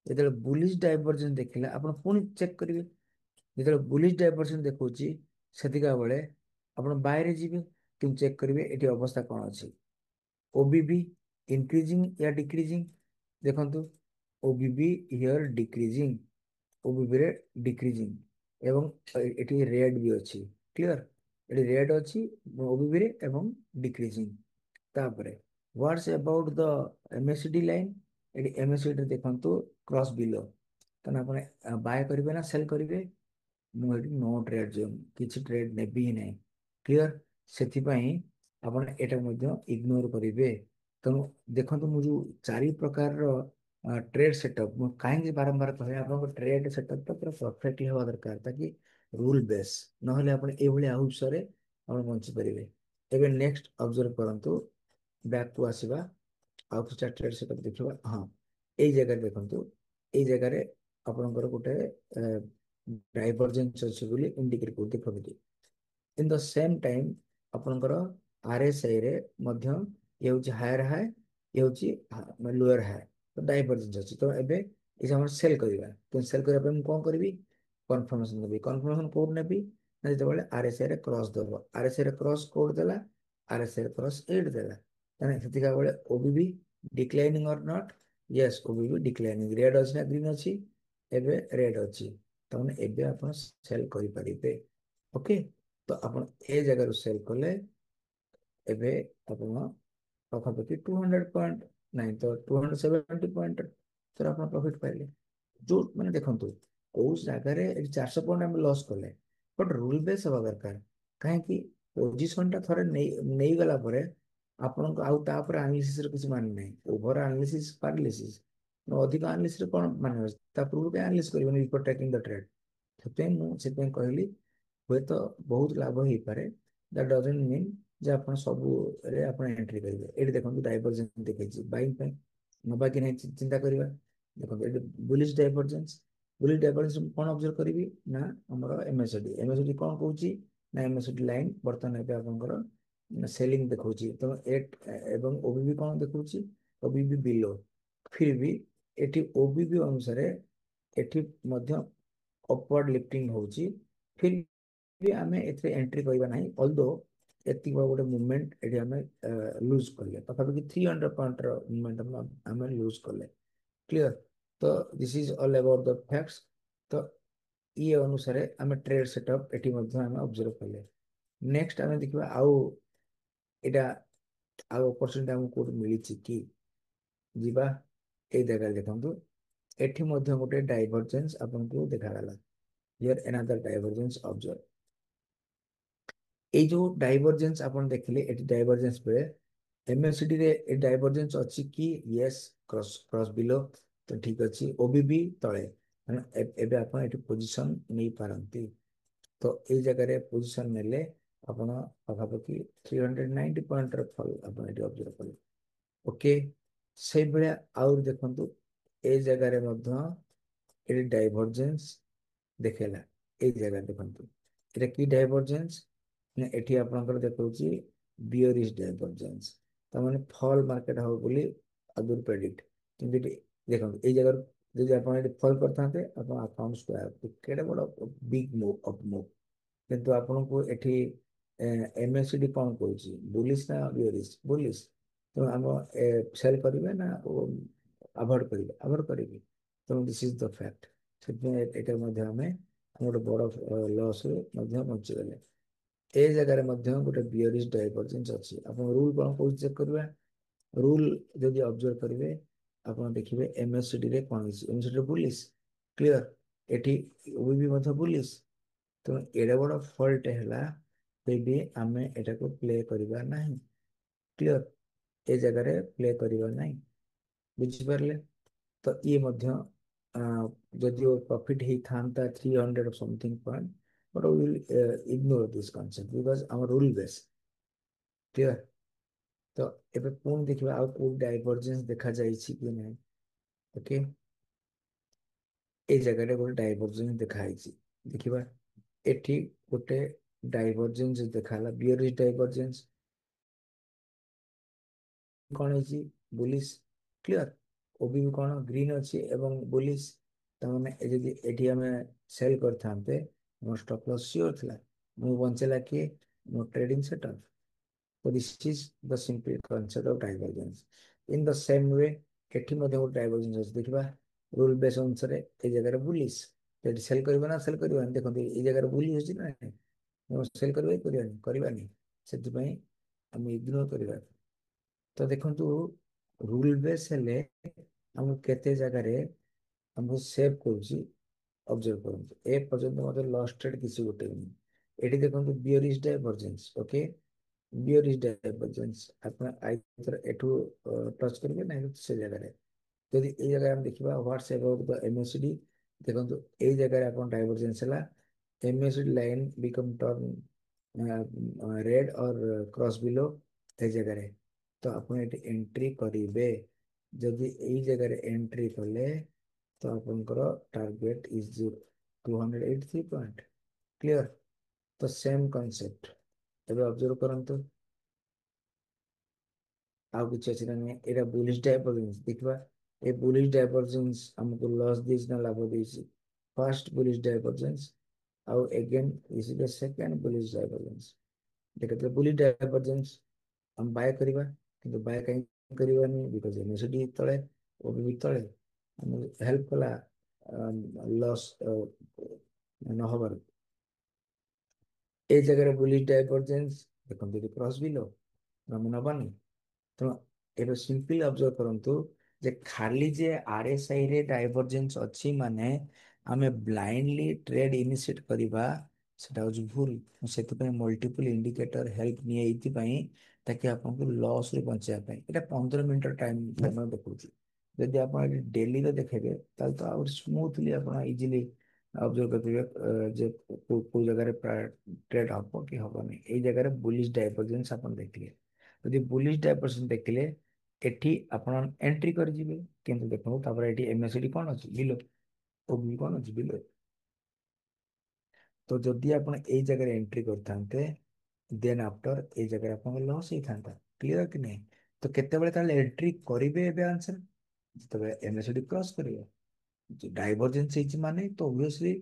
जेतेबेले बुलिश डाइवर्जन देखेला आपण पुनी चेक करिवे, जेतेबेले बुलिश डाइवर्जन देखौची सेतिका बेले आपण बाय रे जिबे, कि चेक करिवे एठी अवस्था कोन अछि, OBB increasing या decreasing, देखंतु OBB here decreasing, OBB रे decreasing, एवं एटी रेड भी अच्छी, क्लियर, एटी रेड अच्छी OBB रे एवं decreasing। तापरे what's about the MACD line, eighty MACD देखंतु क्रॉस बिलो, तने आपण बाय करिवे ना सेल करिवे, ମୁଁ ଏଠି नो ट्रेड जोन କିଛି ट्रेड ନେବି ହିଁ ନାହିଁ, କ୍ଲିयर, ସେଥିପାଇଁ ଆପଣ ଏଟା ମଧ୍ୟ ଇଗ୍ନୋର କରିବେ। ତେଣୁ ଦେଖନ୍ତୁ ମୁଁ ଯୋଉ 4 ପ୍ରକାରର ट्रेड सेटअप ମୁଁ କାହିଁକି ବାରମ୍ବାର କହେ, ଆପଣଙ୍କ ट्रेड सेटअपଟା ପୁରା ପରଫେକ୍ଟଲି ହେବା ଦରକାର, ତାକି ରୁଲ ବେସ୍, ନହେଲେ ଆପଣ ଏଇଭଳି ଆହୁଷରେ ଆପଣ ବଞ୍ଚି ପାରିବେ। ଏବେ ନେକ୍ସଟ ଅବଜର୍ଭ କରନ୍ତୁ, ବ୍ୟାକ୍ କୁ ଆସିବା, ଆଉ କିଛି ट्रेड सेटअप ଦେଖିବା। ହଁ, ଏଇ ଜାଗାରେ ଦେଖନ୍ତୁ, ଏଇ ଜାଗାରେ ଆପଣଙ୍କର ଗୋଟେ डाइवर्जेंस अच्छी बोली इंडिकेट करते प्रकृति। इन द सेम टाइम आपनकर RSI रे मध्य ये होची हायर हाई, ये होची लोअर हाई, तो डाइवर्जेंस अच्छी, तो एबे इसे हम सेल करिवा, तो सेल करिया पे हम कोन करबी, कंफर्मेशन देबी, कंफर्मेशन कोड नेबी ना, जेतेबेले RSI रे क्रॉस दबो, RSI रे क्रॉस कोड देला, RSI रे क्रॉस 8 देला, ताने सेतिका बेले OBB डिक्लाइनिंग और not, yes OBB declining, red अछि ना ग्रीन अछि, एबे रेड अछि, तमने एबे आपण सेल करि परिबे। ओके, तो आपण ए जगह रु सेल कले, एबे आपण पाखापाखि 200 पॉइंट नहीं तो 270 पॉइंट, तो आपण प्रॉफिट पाइले। जो माने देखंतु कोउ जगह रे 400 पॉइंट हम लॉस कले, बट रूल बेस हवा दरकार, काहे कि पोजीशन टा थरे नै गला परे आपण को आउ ता पर एनालिसिस रे कुछ मान नै, ओवर एनालिसिस पैरालिसिस नो अधिक एनालिसिस रे कोन माने, ता पूर्व के एनालिसिस करबनी बिफोर टेकिंग द ट्रेड। ସେଥିପାଇଁ ମୁଁ ସେଥିପାଇଁ କହିଲି ହୁଏତ ବହୁତ ଲାଭ ହେଇପାରେ, ଦ୍ୟାଟ୍ ଡଜଣ୍ଟ ମିନ୍ ଯେ ଆପଣ ସବୁରେ ଆପଣ ଏଣ୍ଟ୍ରି କରିବେ। ଏଠି ଦେଖନ୍ତୁ ଡାଇଭରଜେନ୍ସ ଦେଖେଇଛି, ବାଇଂ ପାଇଁ ନବା କି ନାହିଁ ଚିନ୍ତା କରିବା। ଦେଖନ୍ତୁ ଏଠି ବୁଲିଶ ଡାଇଭରଜେନ୍ସ, ବୁଲିଶ ଡାଇଭରଜେନ୍ସ କଣ ଅବଜର୍ଭ କରିବି ନା ଆମର MACD କଣ କହୁଛି ନା MACD ଲାଇନ ବର୍ତ୍ତମାନ ଏବେ ଆପଣଙ୍କର ସେଲିଂ ଦେଖଉଛି, ତ ଏବଂ OBB କଣ ଦେଖଉଛି, OBB ବିଲୋ, ଫିର ବି ଏଠି OBB ଅନୁସାରେ ଏଠି ମଧ୍ୟ अपवर्ड लिफ्टिंग होची, फिर भी आमे एथे एंट्री करबा नाही, ऑल्दो एति गोटे मूवमेंट एठी आमे लूज करले, पाखापाखि 300 पॉइंट रो मूवमेंट आमे लूज करले, क्लियर। तो this is all about the facts. तो ये अनुसार आमे ट्रेड सेटअप एठी मध्ये आमे ऑब्जर्व करले। नेक्स्ट आमे देखिबा आउ एटा आउ अपॉर्चुनिटी हमको कोड मिली छि कि जीवा ए जगह देखंतु, एठी मध्ये गोटे डाइवर्जेंस आपनको देखा गला, हियर अनदर डाइवर्जेंस ऑब्जर्व। ए जो डाइवर्जेंस अपन देखले, एटी डाइवर्जेंस पे MACD रे ए डाइवर्जेंस अछि कि, यस, क्रॉस क्रॉस बिलो, तो ठीक अछि, OBB तळे, एबे अपन एटी पोजीशन नै पारंती, तो ए जगह रे पोजीशन नेले अपन पाखापाखि 390 पॉइंट र फल अपन एटी ऑब्जर्व कले। ओके, से बेले आउर देखंतु ए जगह रे मध्य एटी डाइवर्जेंस देखेला, ए जगह देखंतु एटा की डाइवर्जेंस ना, एठी आपनकर देखौची बियरिश डाइवर्जेंस, त माने फॉल मार्केट हो बोली अदुर प्रेडिक्ट, किंतु देखंतु ए जगह जदि आपण एटी फॉल करथाते आपण अकाउंट्स को आए केडे बड़ बिग मूव अप मूव, किंतु आपण को एठी MACD कोन कहूची, बुलिश ना बियरिश, बुलिश, तो हम सेल करिवे ना अवॉइड करिवे, अवॉइड करिवे, तो दिस इज द फैक्ट। ସେଥିପାଇଁ ଏଟା ମଧ୍ୟ ଆମେ ଗୋଟେ ବଡ଼ ଲସ୍ ମଧ୍ୟ ବଞ୍ଚିଗଲେ। ए जगह ମଧ୍ୟ ଗୋଟେ बियरिश डाइवर्जेंस अछि, आपण रूल कोन कहूची चेक करबा, रूल जदि ऑब्जर्व करिवे आपण देखिबे MACD रे कोन अछि, MACD रे बुलिश, क्लियर, एठी OBB ମଧ୍ୟ बुलिश, तो एडा बड़ फॉल्ट हैला, बेबी आमे एटा को प्ले करबा नाही, क्लियर, ए जगह रे प्ले करबा नाही, बुझि परले। तो ये मध्य যদিও প্রফিট ହେଇଥାନ୍ତା 300 something point, but we will ignore this concept because our rule base clear। ତ ଏବେ ପୁଣି ଦେଖିବା ଆଉ କୋଉ ଡାଇଭରଜେନ୍ସ ଦେଖାଯାଇଛି କି ନାହିଁ। ଓକେ, ଏଇ ଜାଗାରେ ଗୋଟେ ଡାଇଭରଜେନ୍ସ ଦେଖାଯାଇଛି। ଦେଖିବା ଏଠି ଗୋଟେ ଡାଇଭରଜେନ୍ସ ଦେଖାହେଲା, ବିୟରିଶ ଡାଇଭରଜେନ୍ସ। କଣ ହେଇଛି? ବୁଲିଶ କ୍ଲିୟର। ଓବିବି କଣ ଗ୍ରୀନ ଅଛି ଏବଂ ବୁଲିଶ। ତାମାନେ ଯଦି ଏଠି ଆମେ ସେଲ୍ କରିଥାନ୍ତେ ମୋ ଷ୍ଟପ୍ ଲସ୍ ସିଓର ଥିଲା। ମୁଁ ବଞ୍ଚେଇଲା କିଏ? ମୋ trading setup. So this is the simple concept of divergence. In the same way, ଏଠି ମଧ୍ୟ ଗୋଟେ ଡାଇଭରଜେନ୍ସ ଅଛି। ଦେଖିବା ରୁଲ ବେସ୍ ଅନୁସାରେ ଏଇ ଜାଗାରେ ବୁଲିଶ, ଏଠି ସେଲ୍ କରିବା ନା ସେଲ୍ କରିବାନି? ଦେଖନ୍ତୁ ଏଇ ଜାଗାରେ ବୁଲି ଅଛି ନା ନାହିଁ, ସେଲ୍ କରିବା କି କରିବାନି? କରିବାନି। ସେଥିପାଇଁ ଆମେ ଇଗ୍ନୋର କରିବା। ତ ଦେଖନ୍ତୁ ରୁଲ ବେସ୍ ହେଲେ ଆମକୁ କେତେ ଜାଗାରେ ଆମକୁ ସେଭ୍ କରୁଛି। ଅବଜର୍ଭ କରନ୍ତୁ ଏ ପର୍ଯ୍ୟନ୍ତ ମଧ୍ୟ ଲସ୍ ଟ୍ରେଡ୍ କିଛି ଗୋଟେ ନାହିଁ। ଏଠି ଦେଖନ୍ତୁ ବିୟରିଶ ଡାଇଭରଜେନ୍ସ। ଓକେ, ବିୟରିଶ ଡାଇଭରଜେନ୍ସ ଆପଣ ଆଇଥର ଏଠୁ ଟଚ୍ କରିବେ ନାହିଁ ସେ ଜାଗାରେ। ଯଦି ଏଇ ଜାଗାରେ ଆମେ ଦେଖିବା ହ୍ୱାଟ୍ସ ଏବାଉଟ୍ ଦ ଏମଏସିଡି, ଦେଖନ୍ତୁ ଏଇ ଜାଗାରେ ଆପଣ ଡାଇଭରଜେନ୍ସ ହେଲା, ଏମଏସିଡି ଲାଇନ୍ ବିକମ୍ ଟର୍ନ ରେଡ୍ ଅର୍ କ୍ରସ୍ ବିଲୋ ଏଇ ଜାଗାରେ। ତ ଆପଣ ଏଠି ଏଣ୍ଟ୍ରି କରିବେ। ଯଦି ଏଇ ଜାଗାରେ ଏଣ୍ଟ୍ରି କଲେ ତ ଆପଣଙ୍କର ଟାର୍ଗେଟ ଇଜ 283 ପଏଣ୍ଟ। କ୍ଲିୟର। ତ ସେମ୍ କନସେପ୍ଟ ଏବେ ଅବଜର୍ଭ କରନ୍ତୁ ଆଉ କିଛି ଅଛି ନା ନାହିଁ। ଏଇଟା ବୁଲିଶ ଡାଇଭରଜେନ୍ସ। ଦେଖିବା ଏ ବୁଲିଶ ଡାଇଭରଜେନ୍ସ ଆମକୁ ଲସ୍ ଦେଇଛି ନା ଲାଭ ଦେଇଛି? ଫାର୍ଷ୍ଟ ବୁଲିଶ ଡାଇଭରଜେନ୍ସ ଆଉ again this is the second bullish divergence. ଦେଖନ୍ତୁ ବୁଲିଶ ଡାଇଭରଜେନ୍ସ ଆମେ ବାୟ କରିବା, କିନ୍ତୁ ବାୟ କାହିଁକି କରିବାନି? ବିକଜ ଏମଏସିଡି ତଳେ, ଓବିବି ତଳେ ଆମକୁ ହେଲ୍ପ କଲା ଲସ୍ ନହବାରୁ। ଏଇ ଜାଗାରେ ବୁଲିଶ ଡାଇଭରଜେନ୍ସ ଦେଖନ୍ତୁ ଏଠି କ୍ରସ୍ ବିଲୋ, ଆମେ ନବାନି। ତେଣୁ ଏବେ ସିମ୍ପଲି ଅବଜର୍ଭ କରନ୍ତୁ ଯେ ଖାଲି ଯେ ଆରଏସ୍ଆଇ ରେ ଡାଇଭରଜେନ୍ସ ଅଛି ମାନେ ଆମେ ବ୍ଲାଇଣ୍ଡଲି ଟ୍ରେଡ୍ ଇନିସିଏଟ୍ କରିବା ସେଟା ହଉଛି ଭୁଲ। ମୁଁ ସେଥିପାଇଁ ମଲ୍ଟିପୁଲ ଇଣ୍ଡିକେଟର ହେଲ୍ପ ନିଏ ଏଇଥିପାଇଁ ତାକି ଆପଣଙ୍କୁ ଲସ୍ ରୁ ବଞ୍ଚେଇବା ପାଇଁ। ଏଇଟା 15 ମିନିଟର ଟାଇମ୍ ସମୟ ଦେଖଉଛି। ଯଦି ଆପଣ ଏଠି ଡେଲିରେ ଦେଖେଇବେ ତାହେଲେ ତ ଆହୁରି ସ୍ମୁଥଲି ଆପଣ ଇଜିଲି ଅବଜର୍ଭ କରିପାରିବେ ଯେ କୋଉ ଜାଗାରେ ଟ୍ରେଡ୍ ହବ କି ହବନି। ଏଇ ଜାଗାରେ ବୁଲିଶ ଡାଇଭରଜେନ୍ସ ଆପଣ ଦେଖିଲେ, ଯଦି ବୁଲିଶ ଡାଇଭରଜେନ୍ସ ଦେଖିଲେ ଏଠି ଆପଣ ଏଣ୍ଟ୍ରି କରିଯିବେ। କିନ୍ତୁ ଦେଖନ୍ତୁ ତାପରେ ଏଠି ଏମଏସିଡି କଣ ଅଛି? ବିଲୋ। ଓବିବି କଣ ଅଛି? ବିଲୋ। ତ ଯଦି ଆପଣ ଏଇ ଜାଗାରେ ଏଣ୍ଟ୍ରି କରିଥାନ୍ତେ ଦେନ୍ ଆଫ୍ଟର ଏଇ ଜାଗାରେ ଆପଣଙ୍କ ଲସ୍ ହେଇଥାନ୍ତା। କ୍ଲିୟର କି ନାହିଁ? ତ କେତେବେଳେ ତାହେଲେ ଏଣ୍ଟ୍ରି କରିବେ? ଏବେ ଆନ୍ସର ଯେତେବେଳେ ଏମଏସିଡି କ୍ରସ୍ କରିବ। ଡାଇଭରଜେନ୍ସ ହେଇଛି ମାନେ ତ ଅବଭିୟସଲି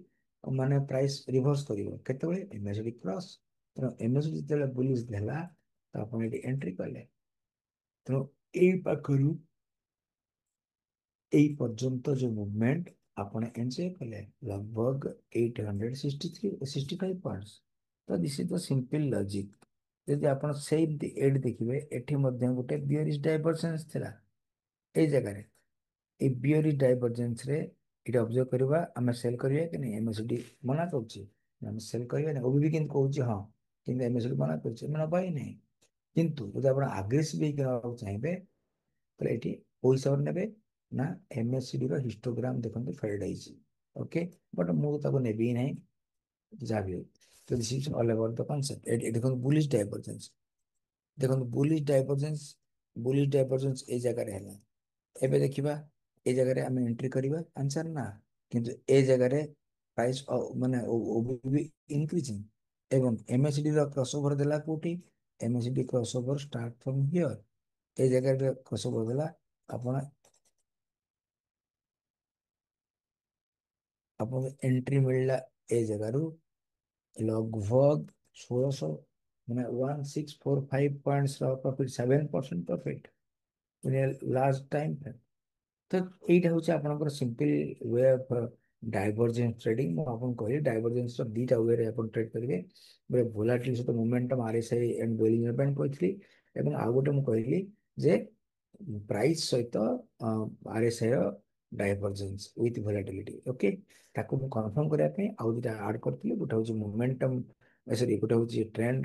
ମାନେ ପ୍ରାଇସ୍ ରିଭର୍ସ କରିବ କେତେବେଳେ? ଏମଏସିଡି କ୍ରସ୍। ତେଣୁ ଏମଏସିଡି ଯେତେବେଳେ ବୁଲିଶ ଦେଲା ତ ଆପଣ ଏଠି ଏଣ୍ଟ୍ରି କଲେ। ତେଣୁ ଏଇ ପାଖରୁ এই পর্যন্ত যে মুভমেন্ট ଆପଣ ଏନ୍ଜୟ କଲେ लगभग 865 ପଏଣ୍ଟସ୍। ତ this is the simple logic. ଯଦି ଆପଣ ସେଇ ଏଇଠି ଦେଖିବେ ଏଠି ମଧ୍ୟ ଗୋଟେ ବିୟରିଶ ଡାଇଭରଜେନ୍ସ ଥିଲା ଏଇ ଜାଗାରେ। এই ବିୟରିଶ ଡାଇଭରଜେନ୍ସ ରେ ଏଠି ଅବଜର୍ଭ କରିବା ଆମେ ସେଲ୍ କରିବା କି ନାହିଁ? ଏମଏସିଡି ମନା କରୁଛି ଆମେ ସେଲ୍ କରିବା ନାହିଁ। ଓବିବି କିନ୍ତୁ କହୁଛି ହଁ, କିନ୍ତୁ ଏମଏସିଡି ମନା କରୁଛି ଆମେ ନେବା ହିଁ ନାହିଁ। କିନ୍ତୁ ଯଦି ଆପଣ ଆଗ୍ରେସିଭ ହେଇକି ନେବାକୁ ଚାହିଁବେ ତାହେଲେ ଏଠି କୋଉ ହିସାବରେ ନେବେ ନା ଏମଏସିଡି ର ହିଷ୍ଟୋଗ୍ରାମ ଦେଖନ୍ତୁ ଫେଲ୍ଡ ହେଇଛି। ଓକେ, ବଟ୍ ମୁଁ ତାକୁ ନେବି ହିଁ ନାହିଁ ଯାହା ବି ହଉ। ତ this is all about the concept. ଏଠି ଦେଖନ୍ତୁ ବୁଲିଶ ଡାଇଭରଜେନ୍ସ, ଦେଖନ୍ତୁ ବୁଲିଶ ଡାଇଭରଜେନ୍ସ ଏଇ ଜାଗାରେ ହେଲା। ଏବେ ଦେଖିବା ଏଇ ଜାଗାରେ ଆମେ ଏଣ୍ଟ୍ରି କରିବା ଆନ୍ସର ନା, କିନ୍ତୁ ଏଇ ଜାଗାରେ ପ୍ରାଇସ୍ ମାନେ ଓବିବି ଇନକ୍ରିଜିଂ ଏବଂ ଏମଏସିଡି ର କ୍ରସ୍ ଓଭର ଦେଲା କୋଉଠି? MACD cross over start from here. এই ଜାଗାରେ କ୍ରସ୍ ଓଭର ଦେଲା। ଆପଣ ଆପଣଙ୍କୁ ଏଣ୍ଟ୍ରି ମିଳିଲା ଏ ଜାଗାରୁ लगभग 1600 ମାନେ 1645 ପଏଣ୍ଟସ୍ ର ପ୍ରଫିଟ୍, 7% ପ୍ରଫିଟ୍ ଲାଷ୍ଟ ଟାଇମ୍। ତ ଏଇଟା ହଉଛି ଆପଣଙ୍କର ସିମ୍ପଲ ୱେ ଅଫ୍ ଡାଇଭରଜେନ୍ସ ଟ୍ରେଡିଂ। ମୁଁ ଆପଣଙ୍କୁ କହିଲି ଡାଇଭରଜେନ୍ସ ର ଦିଟା ୱେରେ ଆପଣ ଟ୍ରେଡ୍ କରିବେ। ଗୋଟେ ଭୋଲାଟିଲ ସହିତ ମୋମେଣ୍ଟମ ଆରଏସ୍ଆଇ ଏଣ୍ଡ ବୋଲିଂ ବ୍ୟାଣ୍ଡ କହିଥିଲି, ଏବଂ ଆଉ ଗୋଟେ ମୁଁ କହିଲି ଯେ ପ୍ରାଇସ୍ ସହିତ ଆରଏସ୍ଆଇ ର ଡାଇଭରଜେନ୍ସ ୱିଥ୍ ଭୋଲାଟିଲିଟି। ଓକେ, ତାକୁ ମୁଁ କନଫର୍ମ କରିବା ପାଇଁ ଆଉ ଦୁଇଟା ଆଡ୍ କରିଥିଲି। ଗୋଟେ ହଉଛି ମୋମେଣ୍ଟମ, ସରି ଗୋଟେ ହଉଛି ଟ୍ରେଣ୍ଡ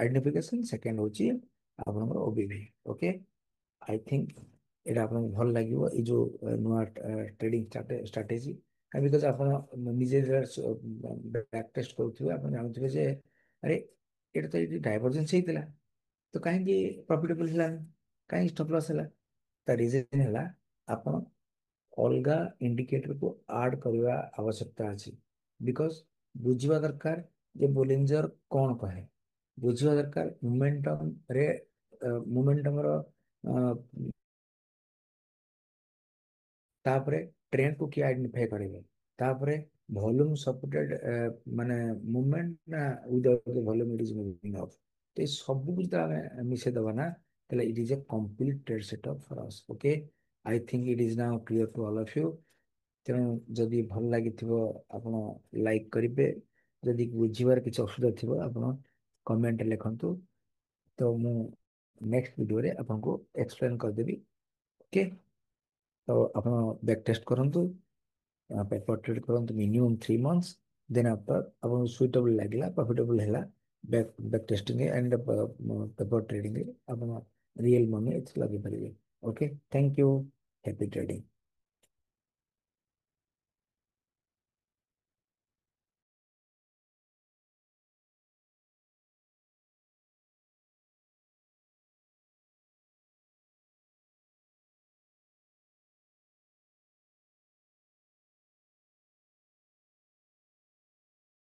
ଆଇଡେଣ୍ଟିଫିକେସନ, ସେକେଣ୍ଡ ହଉଛି ଆପଣଙ୍କର ଓବିଭି। ଓକେ, ଆଇ ଥିଙ୍କ ଏଇଟା ଆପଣଙ୍କୁ ଭଲ ଲାଗିବ ଏଇ ଯୋଉ ନୂଆ ଟ୍ରେଡିଂ ଷ୍ଟ୍ରାଟେଜି। ବିକଜ ଆପଣ ନିଜେ ବ୍ୟାକ୍ ଟେଷ୍ଟ କରୁଥିବେ, ଆପଣ ଜାଣୁଥିବେ ଯେ ଆରେ ଏଇଟା ତ ଏଇଠି ଡାଇଭରଜେନ୍ସ ହେଇଥିଲା, ତ କାହିଁକି ପ୍ରଫିଟେବଲ ହେଲାନି, କାହିଁକି ଷ୍ଟପ୍ ଲସ୍ ହେଲା? ତା ରିଜନ ହେଲା ଆପଣ ଅଲଗା ଇଣ୍ଡିକେଟରକୁ ଆଡ୍ କରିବା ଆବଶ୍ୟକତା ଅଛି। ବିକଜ ବୁଝିବା ଦରକାର ଯେ ବୋଲିଞ୍ଜର କଣ କହେ, ବୁଝିବା ଦରକାର ମୁଭମେଣ୍ଟମ ରେ ମୁଭମେଣ୍ଟମର ତାପରେ ଟ୍ରେଣ୍ଡ କୁ କିଏ ଆଇଡେଣ୍ଟିଫାଇ କରିବେ, ତାପରେ ଭଲ୍ୟୁମ ସପୋର୍ଟେଡ ମାନେ ମୁଭମେଣ୍ଟ ନା without volume it is moving off. ତ ଏ ସବୁକୁ ଯେତେବେଳେ ଆମେ ମିଶେଇ ଦେବା ନା, ତାହେଲେ it is a complete trade setup for us. Okay, I think it is now clear to all of you. ତେଣୁ ଯଦି ଭଲ ଲାଗିଥିବ ଆପଣ ଲାଇକ୍ କରିବେ, ଯଦି ବୁଝିବାର କିଛି ଅସୁବିଧା ଥିବ ଆପଣ କମେଣ୍ଟ ଲେଖନ୍ତୁ, ତ ମୁଁ ନେକ୍ସଟ ଭିଡ଼ିଓରେ ଆପଣଙ୍କୁ ଏକ୍ସପ୍ଲେନ କରିଦେବି। ଓକେ, ତ ଆପଣ ବ୍ୟାକ୍ ଟେଷ୍ଟ କରନ୍ତୁ, ପେପର ଟ୍ରେଡ୍ କରନ୍ତୁ ମିନିମମ୍ 3 months, ଦେନ୍ ଆଫ୍ଟର ଆପଣଙ୍କୁ ସୁଇଟେବଲ୍ ଲାଗିଲା, ପ୍ରଫିଟେବଲ୍ ହେଲା, ବ୍ୟାକ୍ ଟେଷ୍ଟିଂ ଆଣ୍ଡ ପେପର ଟ୍ରେଡିଂରେ ଆପଣ ରିଏଲ ମନି ଲଗେଇ ପାରିବେ। Okay, thank you, happy trading.